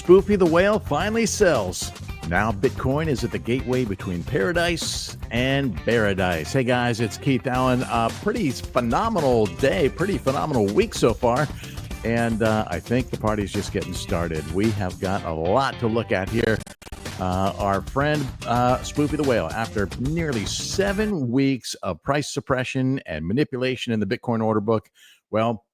Spoofy the Whale finally sells. Now Bitcoin is at the gateway between Bearadise and Bearadise. Hey guys, it's Keith Allen. Pretty phenomenal day, pretty phenomenal week so far. And I think the party's just getting started. We have got a lot to look at here. Our friend Spoofy the Whale, after nearly 7 weeks of price suppression and manipulation in the Bitcoin order book, well,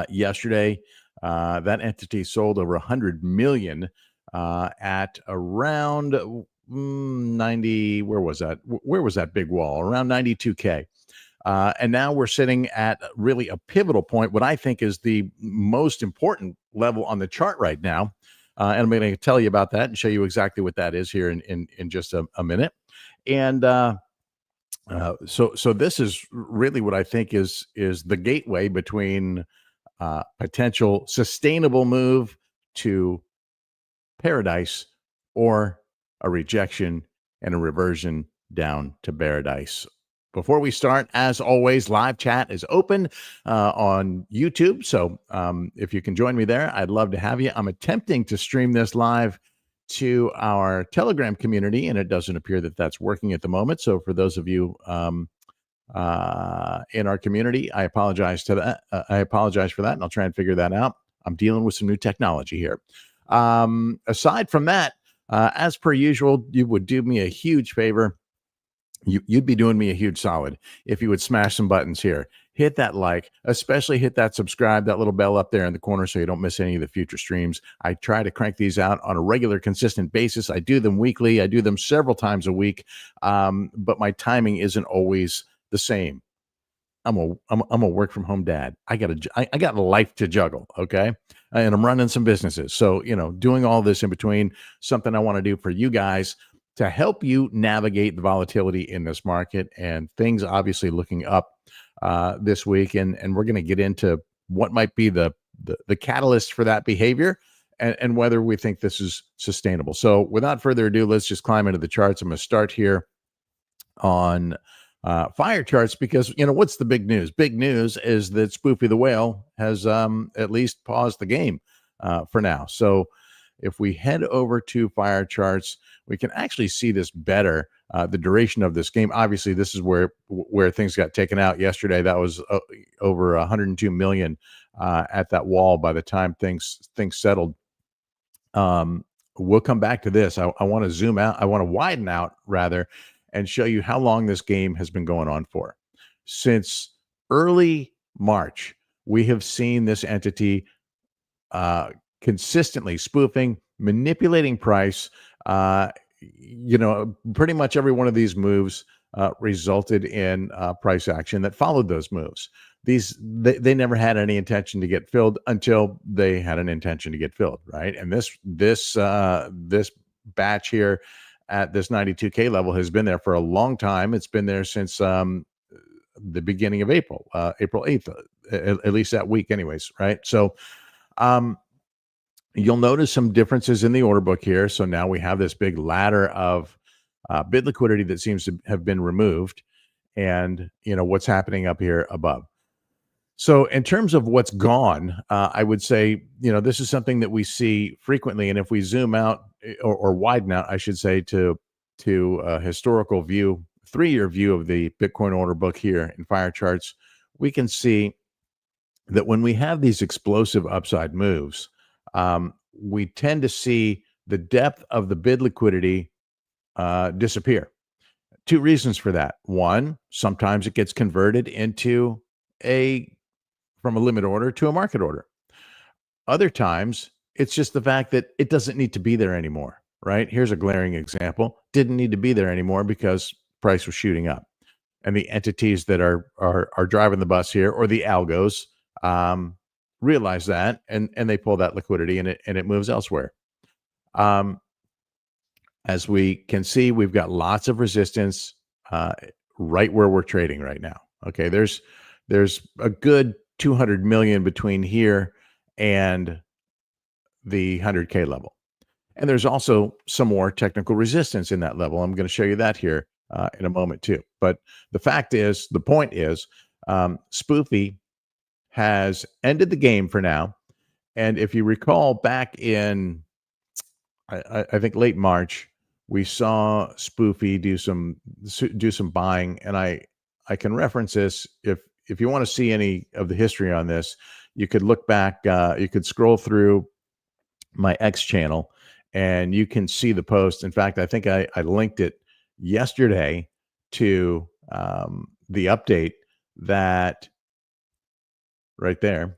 yesterday, that entity sold over 100 million at around 90. Where was that? Where was that big wall? Around 92K. And now we're sitting at really a pivotal point, what I think is the most important level on the chart right now. And I'm going to tell you about that and show you exactly what that is here in just a minute. And so this is really what I think is the gateway between potential sustainable move to Bearadise or a rejection and a reversion down to Bearadise. Before we start, as always, live chat is open on YouTube. So if you can join me there, I'd love to have you. I'm attempting to stream this live to our Telegram community, and it doesn't appear that that's working at the moment. So for those of you in our community, I apologize to that. I apologize for that, and I'll try and figure that out. I'm dealing with some new technology here. Aside from that, as per usual, you would do me a huge favor. You'd be doing me a huge solid if you would smash some buttons here. Hit that like, especially hit that subscribe, that little bell up there in the corner so you don't miss any of the future streams. I try to crank these out on a regular, consistent basis. I do them weekly. I do them several times a week, but my timing isn't always the same. I'm a work from home dad. I got a life to juggle, okay? And I'm running some businesses. So, doing all this in between, something I want to do for you guys to help you navigate the volatility in this market, and things obviously looking up this week. And we're going to get into what might be the catalyst for that behavior and whether we think this is sustainable. So without further ado, let's just climb into the charts. I'm going to start here on fire charts because, what's the big news? Big news is that Spoofy the Whale has at least paused the game for now. So if we head over to fire charts, we can actually see this better, the duration of this game. Obviously, this is where things got taken out yesterday. That was over 102 million at that wall by the time things settled. We'll come back to this. I want to zoom out. I want to widen out, rather, and show you how long this game has been going on for. Since early March, we have seen this entity consistently spoofing, manipulating price. Pretty much every one of these moves resulted in price action that followed those moves. They never had any intention to get filled until they had an intention to get filled, right? And this batch here at this 92K level has been there for a long time. It's been there since the beginning of April 8th, at least that week anyways, right? So you'll notice some differences in the order book here. So now we have this big ladder of bid liquidity that seems to have been removed, and what's happening up here above. So in terms of what's gone, I would say, this is something that we see frequently. And if we zoom out or widen out, I should say, to a historical view, 3-year view of the Bitcoin order book here in fire charts, we can see that when we have these explosive upside moves, we tend to see the depth of the bid liquidity disappear. 2 reasons for that. One, sometimes it gets converted into from a limit order to a market order. Other times, it's just the fact that it doesn't need to be there anymore, right? Here's a glaring example. Didn't need to be there anymore because price was shooting up. And the entities that are driving the bus here, or the algos, realize that, and they pull that liquidity, and it moves elsewhere. As we can see, we've got lots of resistance right where we're trading right now. Okay, there's a good 200 million between here and the 100K level, and there's also some more technical resistance in that level. I'm going to show you that here in a moment too. But the point is, Spoofy has ended the game for now. And if you recall, back in I think late March, we saw Spoofy do some buying, and I can reference this if you want to see any of the history on this, you could look back, you could scroll through my X channel, and you can see the post. In fact, I think I linked it yesterday to the update that right there.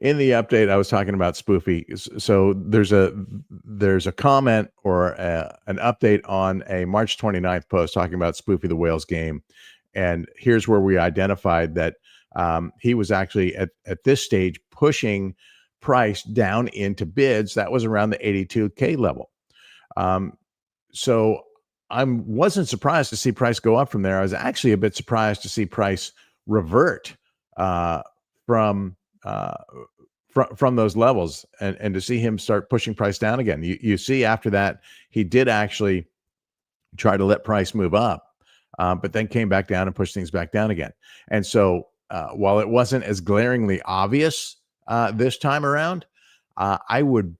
In the update, I was talking about Spoofy. So there's a comment or an update on a March 29th post talking about Spoofy the Whale's game, and here's where we identified that he was actually at this stage pushing price down into bids that was around the 82K level. So I wasn't surprised to see price go up from there. I was actually a bit surprised to see price revert from from those levels, and to see him start pushing price down again. You see after that, he did actually try to let price move up, but then came back down and pushed things back down again. And so while it wasn't as glaringly obvious this time around, I would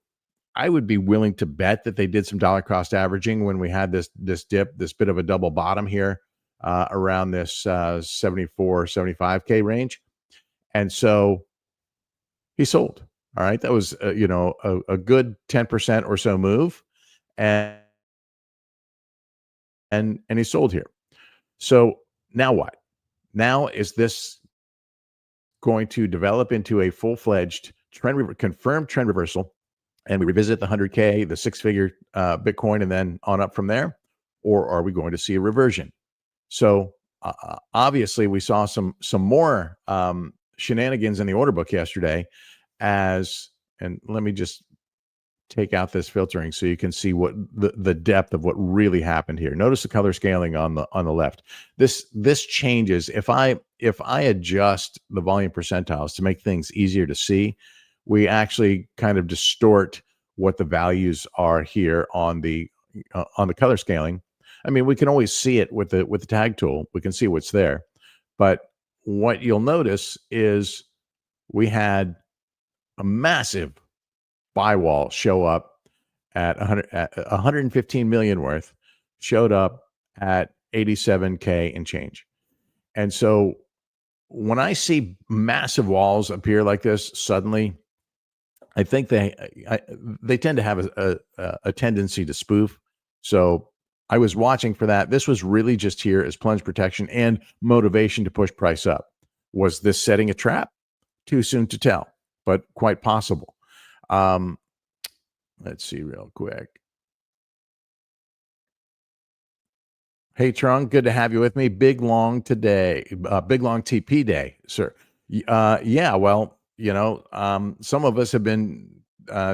be willing to bet that they did some dollar cost averaging when we had this dip, this bit of a double bottom here around this 74, 75K range. And so he sold. All right. That was, a good 10% or so move. And he sold here. So now what? Now is this going to develop into a full-fledged confirmed trend reversal, and we revisit the 100K, the six-figure Bitcoin, and then on up from there? Or are we going to see a reversion? So obviously we saw some more shenanigans in the order book yesterday, and let me just take out this filtering so you can see what the depth of what really happened here. Notice the color scaling on the left. This changes if I adjust the volume percentiles to make things easier to see. We actually kind of distort what the values are here on the color scaling. I mean, we can always see it with the tag tool. We can see what's there, but what you'll notice is we had a massive buy wall show up at 115 million worth, showed up at 87K and change. And so when I see massive walls appear like this suddenly, I think they tend to have a tendency to spoof. So I was watching for that. This was really just here as plunge protection and motivation to push price up. Was this setting a trap? Too soon to tell, but quite possible. Let's see real quick. Hey, Trung, good to have you with me. Big long today, big long TP day, sir. Yeah, well, some of us have been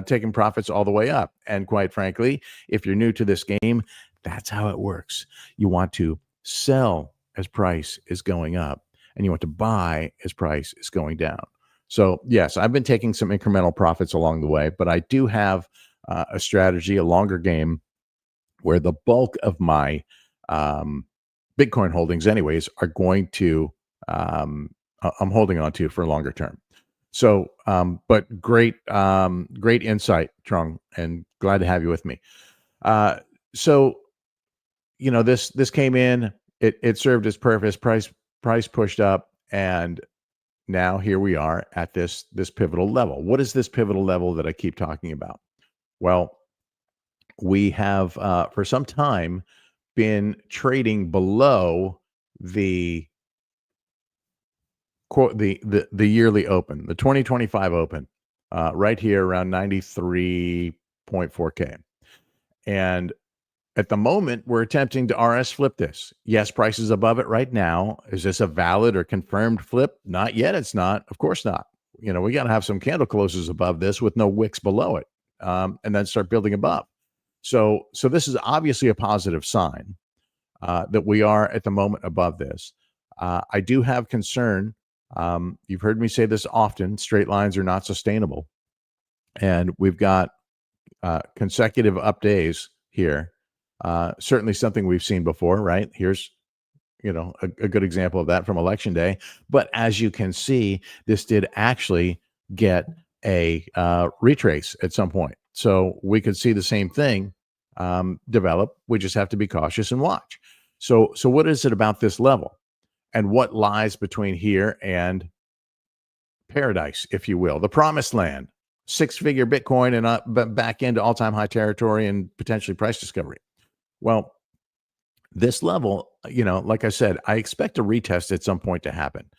taking profits all the way up. And quite frankly, if you're new to this game, that's how it works. You want to sell as price is going up, and you want to buy as price is going down. So yes, I've been taking some incremental profits along the way, but I do have a strategy, a longer game, where the bulk of my Bitcoin holdings anyways are going to, I'm holding on to for a longer term. So, but great insight, Trung, and glad to have you with me. So, this came in, it served its purpose, price pushed up, and now here we are at this pivotal level. What is this pivotal level that I keep talking about? Well, we have for some time been trading below the quote the yearly open, the 2025 open, right here around 93.4K. And at the moment, we're attempting to RS flip this. Yes, price is above it right now. Is this a valid or confirmed flip? Not yet. It's not. Of course not. We got to have some candle closes above this with no wicks below it, and then start building above. So this is obviously a positive sign that we are at the moment above this. I do have concern. You've heard me say this often. Straight lines are not sustainable, and we've got consecutive up days here. Certainly something we've seen before, right? Here's, a good example of that from election day. But as you can see, this did actually get a retrace at some point. So we could see the same thing develop. We just have to be cautious and watch. So what is it about this level, and what lies between here and paradise, if you will, the promised land, six-figure Bitcoin and back into all-time high territory and potentially price discovery? Well, this level, like I said, I expect a retest at some point to happen.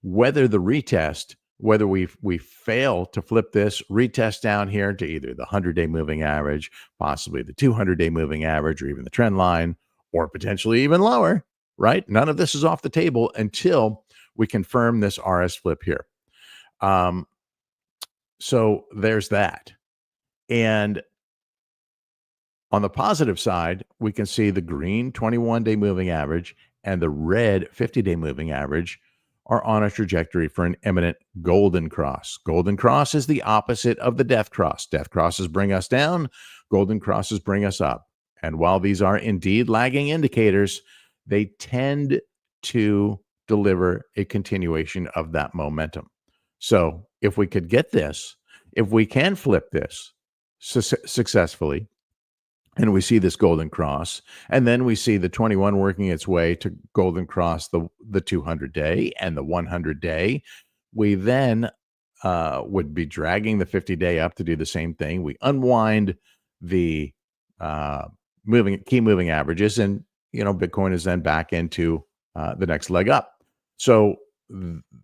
Whether we fail to flip this retest down here to either the 100-day moving average, possibly the 200-day moving average, or even the trend line, or potentially even lower, right? None of this is off the table until we confirm this RS flip here. So there's that. And on the positive side, we can see the green 21-day moving average and the red 50-day moving average are on a trajectory for an imminent golden cross. Golden cross is the opposite of the death cross. Death crosses bring us down. Golden crosses bring us up. And while these are indeed lagging indicators, they tend to deliver a continuation of that momentum. So if we could get this, if we can flip this successfully, and we see this golden cross, and then we see the 21 working its way to golden cross the 200-day and the 100-day, we then would be dragging the 50-day up to do the same thing. We unwind the key moving averages, and Bitcoin is then back into the next leg up. So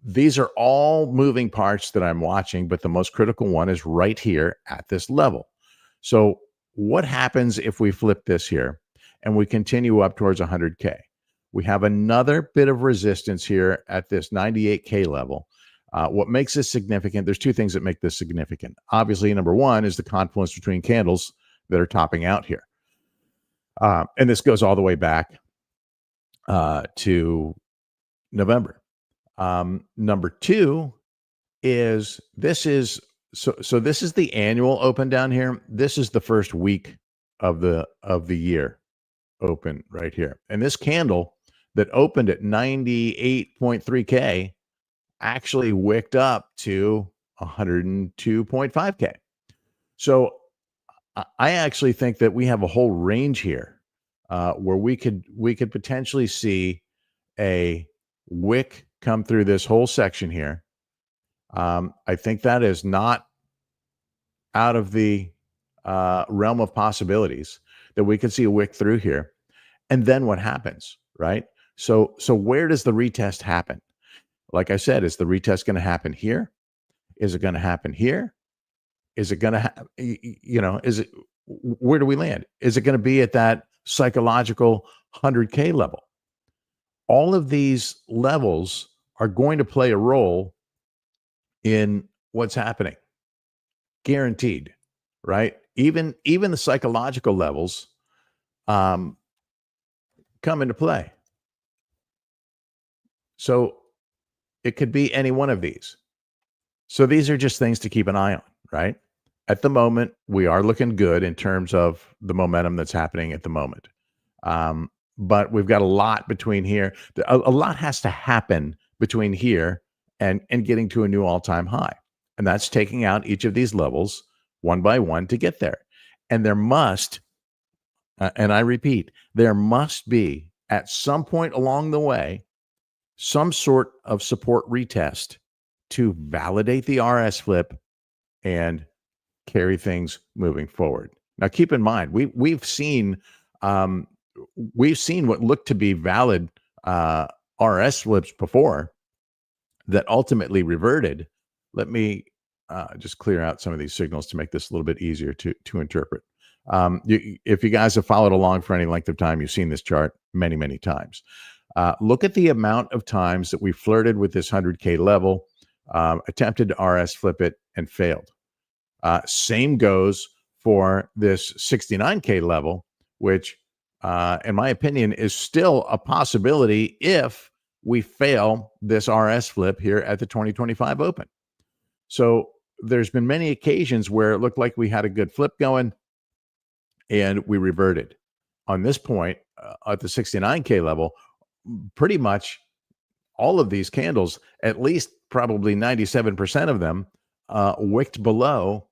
these are all moving parts that I'm watching, but the most critical one is right here at this level. So what happens if we flip this here and we continue up towards 100K? We have another bit of resistance here at this 98K level. What makes this significant? There's two things that make this significant. Obviously, number one is the confluence between candles that are topping out here. And this goes all the way back to November. Number two is this is the annual open down here. This is the first week of the year open right here. And this candle that opened at 98.3K actually wicked up to 102.5K. So I actually think that we have a whole range here where we could potentially see a wick come through this whole section here. I think that is not out of the realm of possibilities that we could see a wick through here. And then what happens, right? So where does the retest happen? Like I said, is the retest going to happen here? Is it going to happen here? Is it going to, where do we land? Is it going to be at that psychological 100K level? All of these levels are going to play a role in what's happening. Guaranteed, right? Even the psychological levels come into play. So it could be any one of these. So these are just things to keep an eye on, right? At the moment, we are looking good in terms of the momentum that's happening at the moment. But we've got a lot between here. A lot has to happen between here and getting to a new all-time high. And that's taking out each of these levels one by one to get there. And there must, and I repeat, there must be at some point along the way, some sort of support retest to validate the RS flip and carry things moving forward. Now, keep in mind, we've seen what looked to be valid RS flips before that ultimately reverted. Let me just clear out some of these signals to make this a little bit easier to interpret. If you guys have followed along for any length of time, you've seen this chart many, many times. Look at the amount of times that we flirted with this 100K level, attempted to RS flip it, and failed. Same goes for this 69K level, which, in my opinion, is still a possibility if we fail this RS flip here at the 2025 Open. So there's been many occasions where it looked like we had a good flip going and we reverted. On this point, at the 69K level, pretty much all of these candles, at least probably 97% of them, wicked below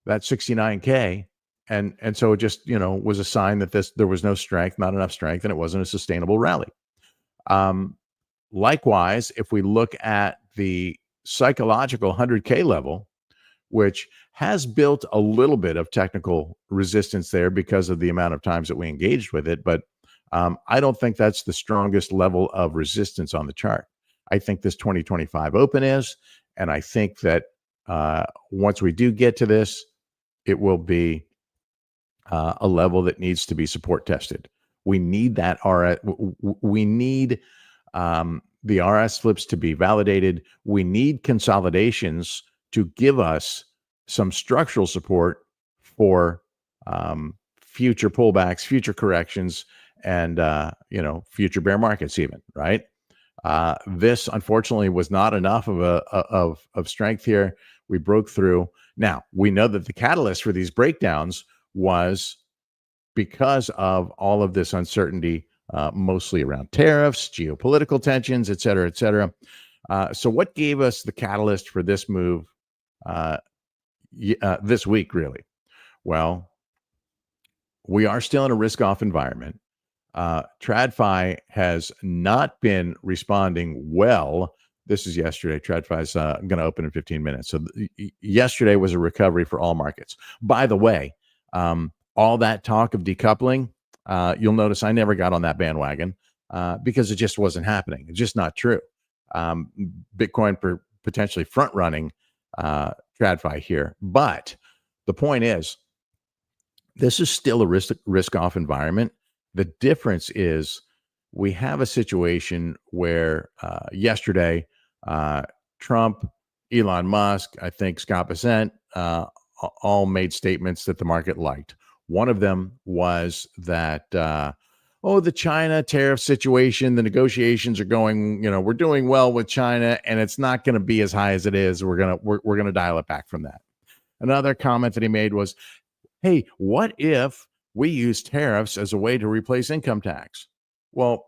that 69K. And so it just, was a sign that there was no strength, not enough strength, and it wasn't a sustainable rally. Likewise, if we look at the psychological 100K level, which has built a little bit of technical resistance there because of the amount of times that we engaged with it. But I don't think that's the strongest level of resistance on the chart. I think this 2025 open is, and I think that once we do get to this, it will be a level that needs to be support tested. We need that RS. We need the RS flips to be validated. We need consolidations to give us some structural support for future pullbacks, future corrections, and future bear markets even, right? This unfortunately was not enough of strength here. We broke through. Now we know that the catalyst for these breakdowns was because of all of this uncertainty, mostly around tariffs, geopolitical tensions, et cetera, et cetera. So what gave us the catalyst for this move this week, really? Well, we are still in a risk-off environment. TradFi has not been responding well. This is yesterday. TradFi is going to open in 15 minutes. So yesterday was a recovery for all markets. By the way, all that talk of decoupling, you'll notice I never got on that bandwagon because it just wasn't happening. It's just not true. Bitcoin potentially front-running TradFi here. But the point is, this is still a risk-off environment. The difference is we have a situation where yesterday, Trump, Elon Musk, I think Scott Bessent, all made statements that the market liked. One of them was that, the China tariff situation, the negotiations are going, we're doing well with China, and it's not going to be as high as it is. We're going to dial it back from that. Another comment that he made was, hey, what if we use tariffs as a way to replace income tax? Well,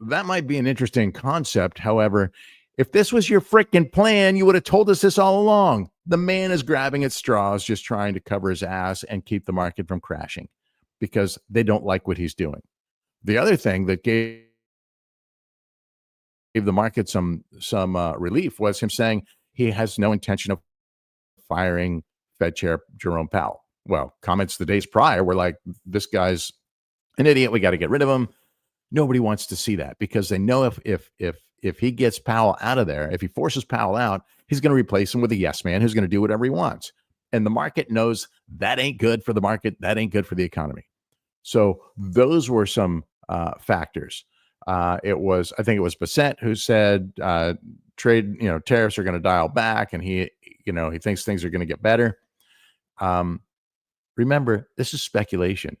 that might be an interesting concept. However, if this was your freaking plan, you would have told us this all along. The man is grabbing at straws, just trying to cover his ass and keep the market from crashing because they don't like what he's doing. The other thing that gave the market some relief was him saying he has no intention of firing Fed Chair Jerome Powell. Well, comments the days prior were like, this guy's an idiot. We got to get rid of him. Nobody wants to see that because they know if he gets Powell out of there, if he forces Powell out, he's going to replace him with a yes man who's going to do whatever he wants. And the market knows that ain't good for the market. That ain't good for the economy. So those were some factors. I think it was Bessent who said tariffs are going to dial back, and he thinks things are going to get better. Remember, this is speculation.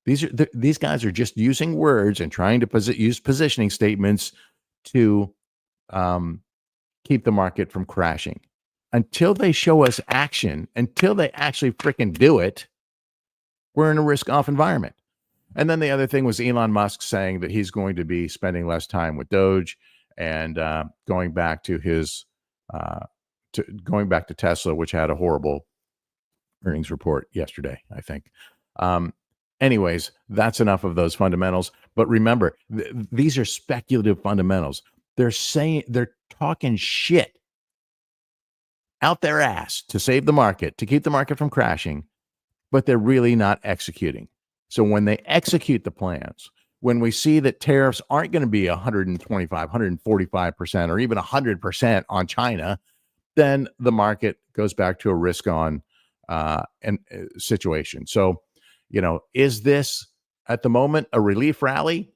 These guys are just using words and trying to use positioning statements to keep the market from crashing. Until they show us action, until they actually freaking do it, we're in a risk-off environment. And then the other thing was Elon Musk saying that he's going to be spending less time with Doge and going back to Tesla, which had a horrible earnings report yesterday, I think. Anyways, that's enough of those fundamentals. But remember, these are speculative fundamentals. They're talking shit out their ass to save the market, to keep the market from crashing, but they're really not executing. So when they execute the plans, when we see that tariffs aren't going to be 125, 145%, or even 100% on China, then the market goes back to a risk-on situation. So, is this at the moment a relief rally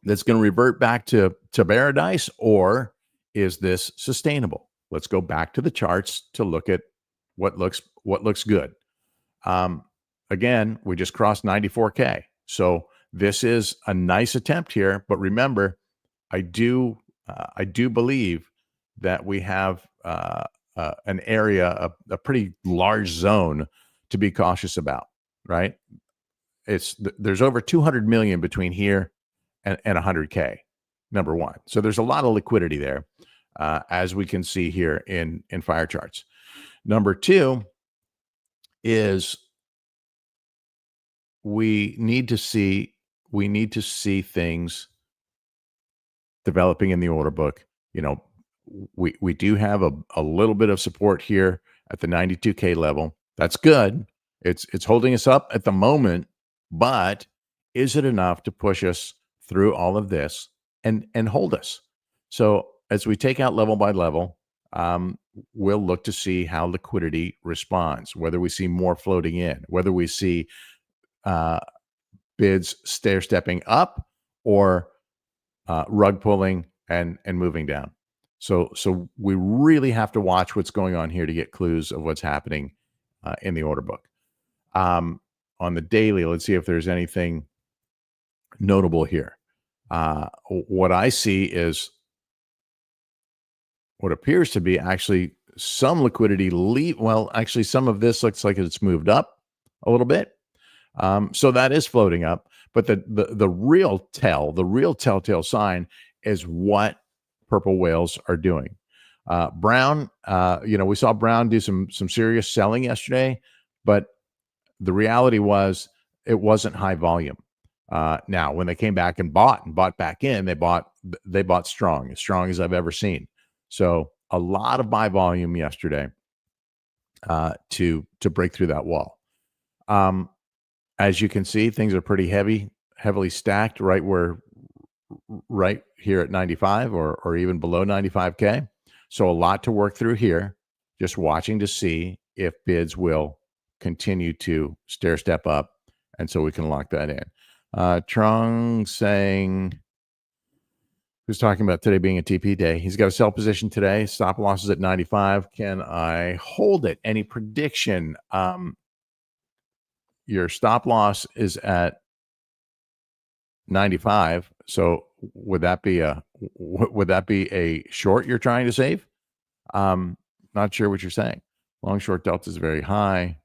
that's going to revert back to Bearadise, or is this sustainable? Let's go back to the charts to look at what looks good. Again, we just crossed 94K. So this is a nice attempt here, but remember, I do believe that we have an area, a pretty large zone to be cautious about, right? There's over 200 million between here and 100K, number one. So there's a lot of liquidity there. as we can see here in fire charts. Number two is we need to see things developing in the order book. You know, we do have a little bit of support here at the 92K level. That's good. It's holding us up at the moment, but is it enough to push us through all of this and hold us? So as we take out level by level, we'll look to see how liquidity responds, whether we see more floating in, whether we see bids stair stepping up or rug pulling and moving down. So we really have to watch what's going on here to get clues of what's happening in the order book. On the daily, let's see if there's anything notable here. What I see is what appears to be actually some liquidity leave. Well, actually, some of this looks like it's moved up a little bit. So that is floating up. But the real telltale sign is what purple whales are doing. Brown, we saw Brown do some serious selling yesterday, but the reality was it wasn't high volume. Now, when they came back and bought back in, they bought strong, as strong as I've ever seen. So a lot of buy volume yesterday to break through that wall. As you can see, things are pretty heavily stacked right here at 95 or even below 95K. So a lot to work through here. Just watching to see if bids will continue to stair step up, and so we can lock that in. Trung saying, who's talking about today being a TP day. He's got a sell position today. Stop losses at 95. Can I hold it? Any prediction? Your stop loss is at 95. So would that be a short you're trying to save? Not sure what you're saying. Long short delta is very high.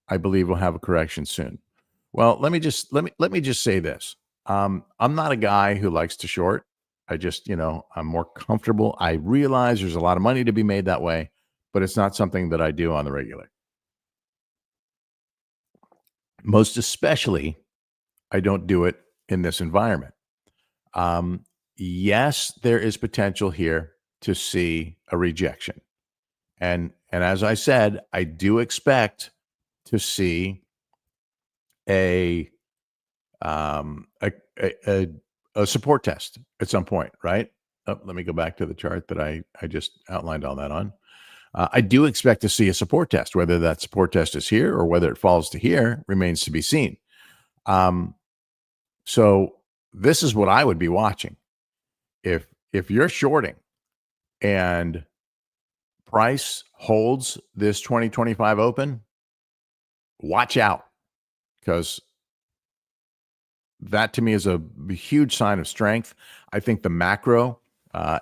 I believe we'll have a correction soon. Well, let me just say this. I'm not a guy who likes to short. I just, I'm more comfortable. I realize there's a lot of money to be made that way, but it's not something that I do on the regular. Most especially, I don't do it in this environment. Yes, there is potential here to see a rejection. And as I said, I do expect to see a support test at some point, right? Oh, let me go back to the chart that I just outlined all that on. I do expect to see a support test. Whether that support test is here or whether it falls to here remains to be seen. So this is what I would be watching. If you're shorting and price holds this 2025 open, watch out, because that to me is a huge sign of strength. I think the macro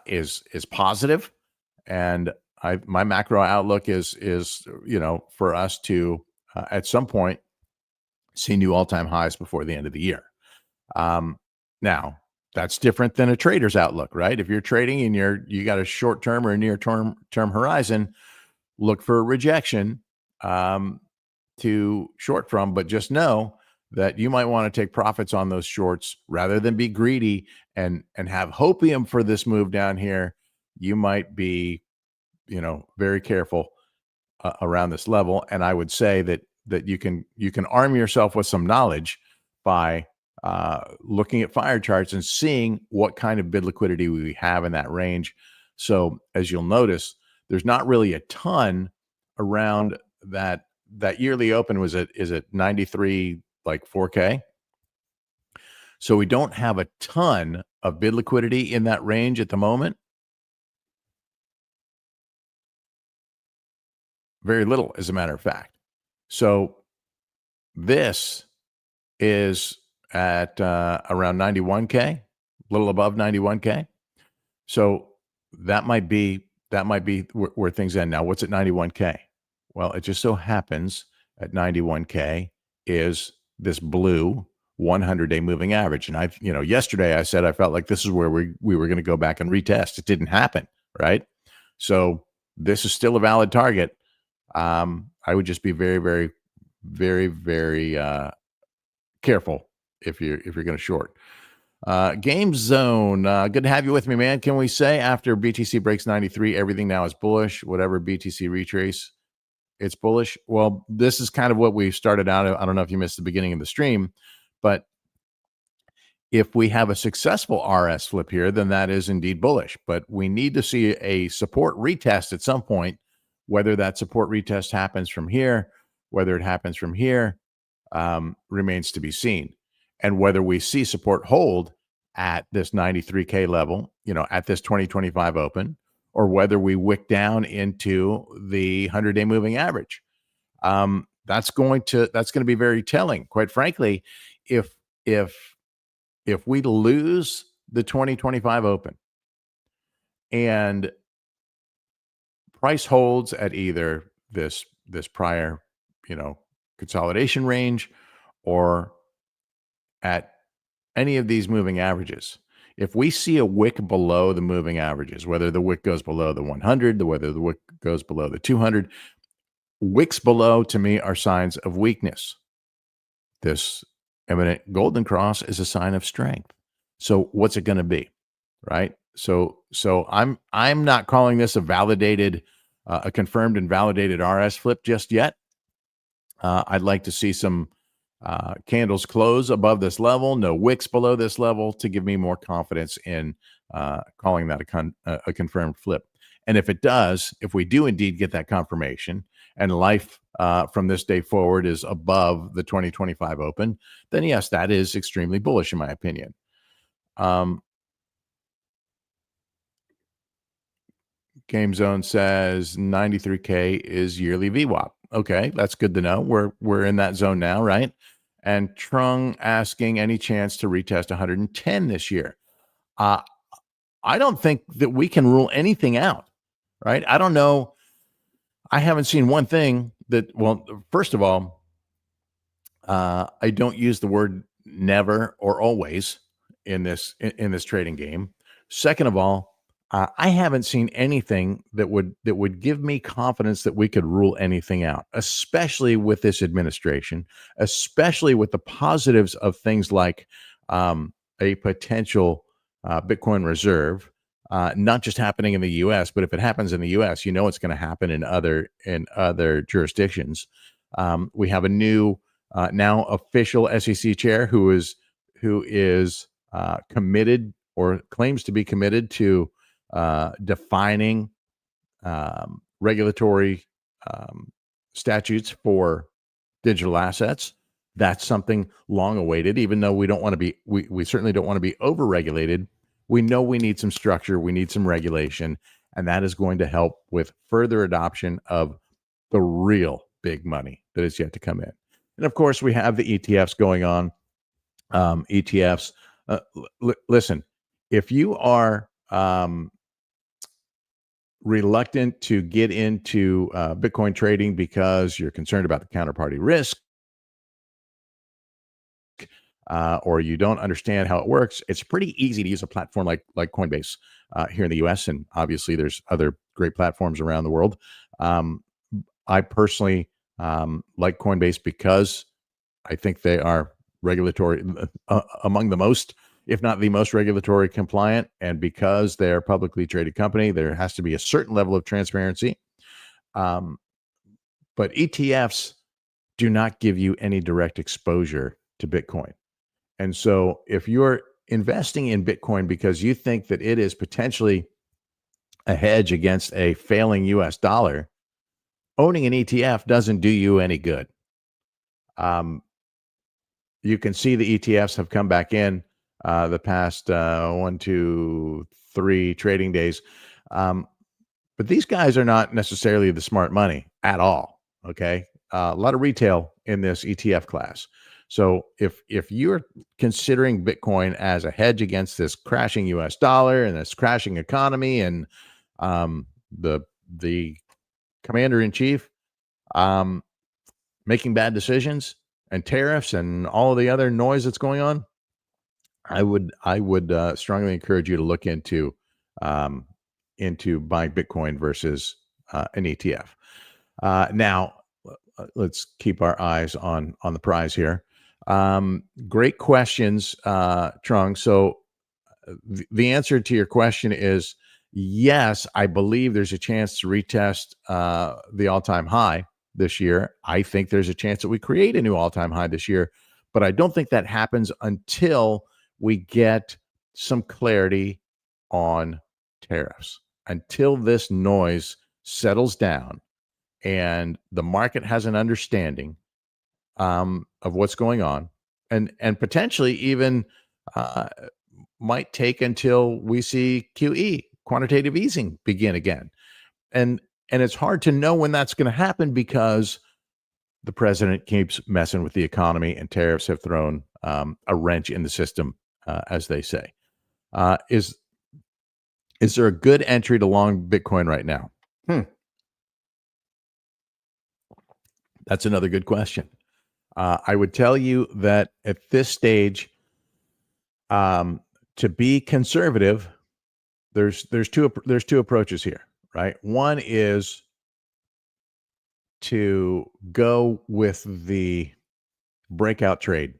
is positive, and my macro outlook is for us to at some point see new all-time highs before the end of the year. Now that's different than a trader's outlook, right? If you're trading and you got a short-term or a near-term horizon, look for a rejection to short from, but just know that you might want to take profits on those shorts rather than be greedy and have hopium for this move down here. You might be, very careful around this level. And I would say that you can arm yourself with some knowledge by looking at fire charts and seeing what kind of bid liquidity we have in that range. So as you'll notice, there's not really a ton around that. That yearly open is at 93, like 4K. So we don't have a ton of bid liquidity in that range at the moment. Very little, as a matter of fact. So this is at around 91K, a little above 91K. So that might be where things end. Now, what's at 91K? Well, it just so happens at 91K is this blue, 100-day moving average. And yesterday I said I felt like this is where we were going to go back and retest. It didn't happen, right? So this is still a valid target. I would just be very, very, very, very careful if you're going to short. Game Zone, good to have you with me, man. Can we say after BTC breaks 93, everything now is bullish? Whatever BTC retrace, it's bullish. Well, this is kind of what we started out. I don't know if you missed the beginning of the stream, but if we have a successful RS flip here, then that is indeed bullish. But we need to see a support retest at some point. Whether that support retest happens from here, whether it happens from here, remains to be seen. And whether we see support hold at this 93K level, at this 2025 open, or whether we wick down into the 100-day moving average. That's going to be very telling. Quite frankly, if we lose the 2025 open and price holds at either this prior, consolidation range or at any of these moving averages, if we see a wick below the moving averages, whether the wick goes below the 100, whether the wick goes below the 200, wicks below to me are signs of weakness. This eminent golden cross is a sign of strength. So what's it going to be, right? So I'm not calling this a validated, a confirmed and validated RS flip just yet. I'd like to see some candles close above this level, no wicks below this level, to give me more confidence in calling that a confirmed flip. And if it does, if we do indeed get that confirmation and life from this day forward is above the 2025 open, then yes, that is extremely bullish in my opinion. Game Zone says 93K is yearly VWAP. Okay, that's good to know. We're in that zone now, right? And Trung asking any chance to retest 110 this year. I don't think that we can rule anything out, right? I don't know. I haven't seen one thing that, well, first of all, I don't use the word never or always in this trading game. Second of all, I haven't seen anything that would give me confidence that we could rule anything out, especially with this administration, especially with the positives of things like a potential Bitcoin reserve, not just happening in the U.S., but if it happens in the U.S., it's going to happen in other jurisdictions. We have a new now official SEC chair who is committed or claims to be committed to defining regulatory statutes for digital assets. That's something long awaited, even though we don't want to be, we certainly don't want to be over-regulated. We know we need some structure, we need some regulation, and that is going to help with further adoption of the real big money that is yet to come in. And of course, we have the ETFs going on. ETFs, listen, if you are reluctant to get into Bitcoin trading because you're concerned about the counterparty risk, or you don't understand how it works, it's pretty easy to use a platform like Coinbase here in the US. And obviously there's other great platforms around the world. I personally like Coinbase because I think they are regulatory among the most, if not the most regulatory compliant. And because they're a publicly traded company, there has to be a certain level of transparency. But ETFs do not give you any direct exposure to Bitcoin. And so if you're investing in Bitcoin because you think that it is potentially a hedge against a failing US dollar, owning an ETF doesn't do you any good. You can see the ETFs have come back in the past 1, 2, 3 trading days. But these guys are not necessarily the smart money at all. Okay. A lot of retail in this ETF class. So if you're considering Bitcoin as a hedge against this crashing US dollar and this crashing economy and the commander in chief making bad decisions and tariffs and all of the other noise that's going on, I would strongly encourage you to look um, into buying Bitcoin versus an ETF. Now, let's keep our eyes on the prize here. Great questions, Trung. So the answer to your question is yes. I believe there's a chance to retest the all-time high this year. I think there's a chance that we create a new all-time high this year, but I don't think that happens until we get some clarity on tariffs. Until this noise settles down and the market has an understanding of what's going on, and potentially even uh, might take until we see QE, quantitative easing, begin again. And and it's hard to know when that's going to happen because the president keeps messing with the economy, and tariffs have thrown a wrench in the system, as they say. Is there a good entry to long Bitcoin right now? That's another good question. I would tell you that at this stage, to be conservative, there's two approaches here, right? One is to go with the breakout trade,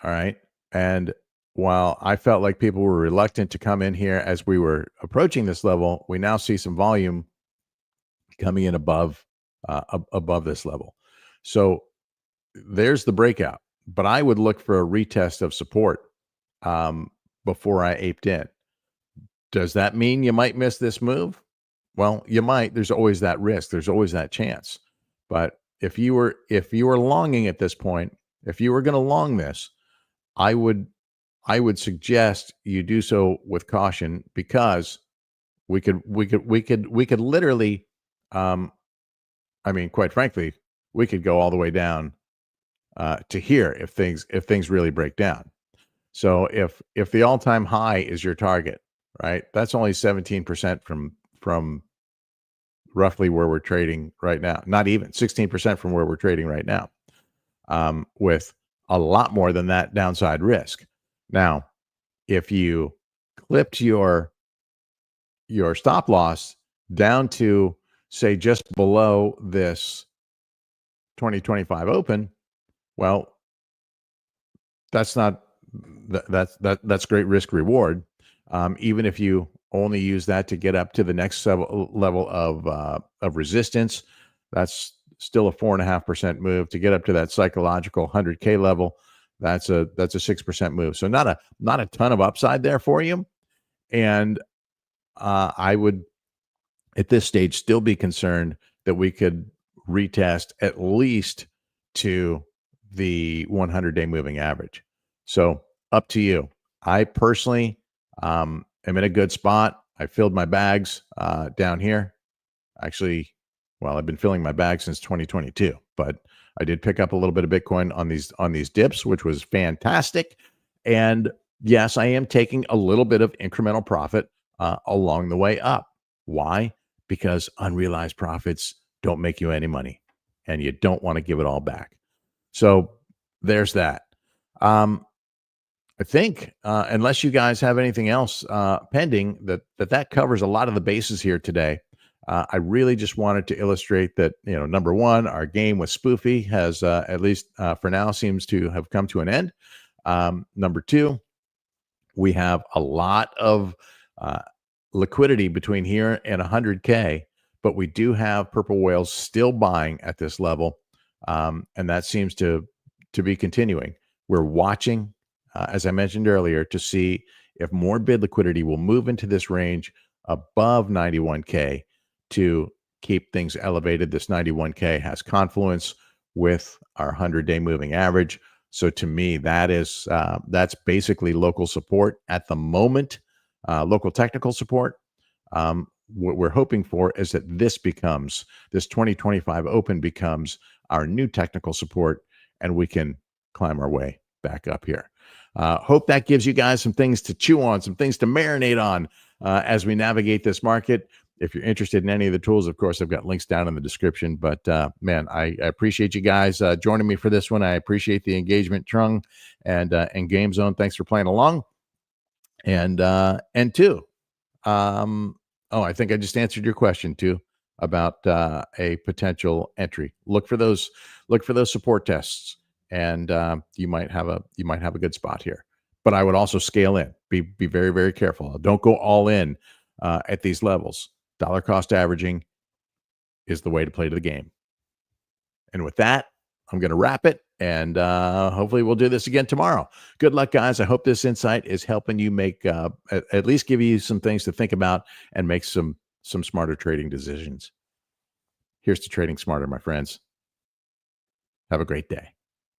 all right? And while I felt like people were reluctant to come in here as we were approaching this level, we now see some volume coming in above this level. So there's the breakout, but I would look for a retest of support before I aped in. Does that mean you might miss this move? Well, you might. There's always that risk. There's always that chance. But if you were longing at this point, if you were going to long this, I would suggest you do so with caution, because we could literally, I mean, quite frankly, we could go all the way down to here if things really break down. So if the all-time high is your target, right, that's only 17% from roughly where we're trading right now. Not even 16% from where we're trading right now, with a lot more than that downside risk. Now, if you clipped your stop loss down to, say, just below this 2025 open, well, that's great risk reward. Even if you only use that to get up to the next level of resistance, that's still a 4.5% move. To get up to that psychological 100K level, that's a 6% move. So not a ton of upside there for you. And I would, at this stage, still be concerned that we could retest at least to the 100-day moving average. So up to you. I personally am in a good spot. I filled my bags down here. Actually, well, I've been filling my bags since 2022, but I did pick up a little bit of Bitcoin on these dips, which was fantastic. And yes, I am taking a little bit of incremental profit along the way up. Why? Because unrealized profits don't make you any money, and you don't want to give it all back. So there's that. I think, unless you guys have anything else pending, that covers a lot of the bases here today. I really just wanted to illustrate that, number one, our game with Spoofy has, at least for now, seems to have come to an end. Number two, we have a lot of liquidity between here and 100K, but we do have purple whales still buying at this level, and that seems to be continuing. We're watching, as I mentioned earlier, to see if more bid liquidity will move into this range above 91K to keep things elevated. This 91K has confluence with our 100-day moving average. So to me, that's basically local support at the moment, local technical support. What we're hoping for is that this 2025 open becomes our new technical support, and we can climb our way back up here. Hope that gives you guys some things to chew on, some things to marinate on as we navigate this market. If you're interested in any of the tools, of course, I've got links down in the description. But man, I appreciate you guys joining me for this one. I appreciate the engagement, Trung and Game Zone. Thanks for playing along. And two, I think I just answered your question too about a potential entry. Look for those support tests, and you might have a good spot here. But I would also scale in. Be very, very careful. Don't go all in at these levels. Dollar cost averaging is the way to play the game. And with that, I'm going to wrap it, and hopefully we'll do this again tomorrow. Good luck, guys. I hope this insight is helping you make at least give you some things to think about and make some smarter trading decisions. Here's to trading smarter, my friends. Have a great day.